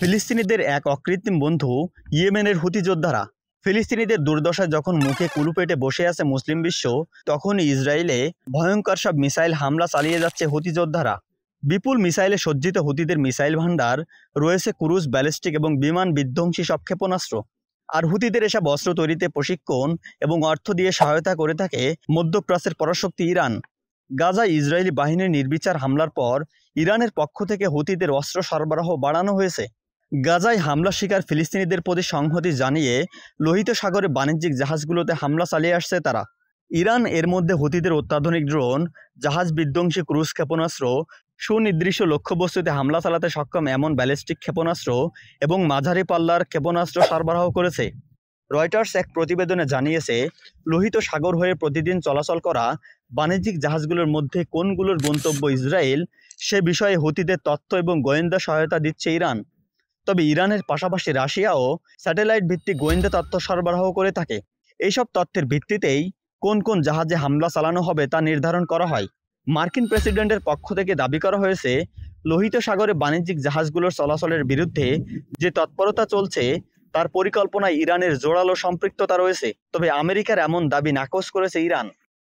ফিলিস্তিনিদের এক অকৃত্রিম বন্ধু ইয়েমেনের হুতি যোদ্ধারা। ফিলিস্তিনিদের দুর্দশায় যখন মুখে কুলু পেটে বসে আছে মুসলিম বিশ্ব, তখন ইসরায়েলে ভয়ঙ্কর সব মিসাইল হামলা চালিয়ে যাচ্ছে হুতি যোদ্ধারা। বিপুল মিসাইলে সজ্জিত হুতিদের মিসাইল ভান্ডার রয়েছে ক্রুজ, ব্যালিস্টিক এবং বিমান বিধ্বংসী সব ক্ষেপণাস্ত্র। আর হুতিদের এসব অস্ত্র তৈরিতে প্রশিক্ষণ এবং অর্থ দিয়ে সহায়তা করে থাকে মধ্যপ্রাচ্যের পরাশক্তি ইরান। গাজায় ইসরায়েলি বাহিনীর নির্বিচার হামলার পর ইরানের পক্ষ থেকে হুতিদের অস্ত্র সরবরাহ বাড়ানো হয়েছে। গাজায় হামলা শিকার ফিলিস্তিনিদের প্রতি সংহতি জানিয়ে লোহিত সাগরে বাণিজ্যিক জাহাজগুলোতে হামলা চালিয়ে আসছে তারা। ইরান এর মধ্যে হুতিদের অত্যাধুনিক ড্রোন, জাহাজ বিধ্বংসী ক্রুজ ক্ষেপণাস্ত্র, সুনির্দিষ্ট লক্ষ্যবস্তুতে হামলা চালাতে সক্ষম এমন ব্যালিস্টিক ক্ষেপণাস্ত্র এবং মাঝারি পাল্লার ক্ষেপণাস্ত্র সরবরাহ করেছে। রয়টার্স এক প্রতিবেদনে জানিয়েছে, লোহিত সাগর হয়ে প্রতিদিন চলাচল করা বাণিজ্যিক জাহাজগুলোর মধ্যে কোনগুলোর গন্তব্য ইসরায়েল সে বিষয়ে হুতিদের তথ্য এবং গোয়েন্দা সহায়তা দিচ্ছে ইরান। তবে ইরানের পাশাপাশি রাশিয়াও স্যাটেলাইট ভিত্তিক গোয়েন্দা তথ্য সরবরাহ করে থাকে। এইসব তথ্যের ভিত্তিতেই কোন কোন জাহাজে হামলা চালানো হবে তা নির্ধারণ করা হয়। মার্কিন প্রেসিডেন্টের পক্ষ থেকে দাবি করা হয়েছে, লোহিত সাগরে বাণিজ্যিক জাহাজগুলোর চলাচলের বিরুদ্ধে যে তৎপরতা চলছে তার পরিকল্পনায় ইরানের জোরালো সম্পৃক্ততা রয়েছে। তবে আমেরিকার এমন দাবি নাকচ করেছে ইরান।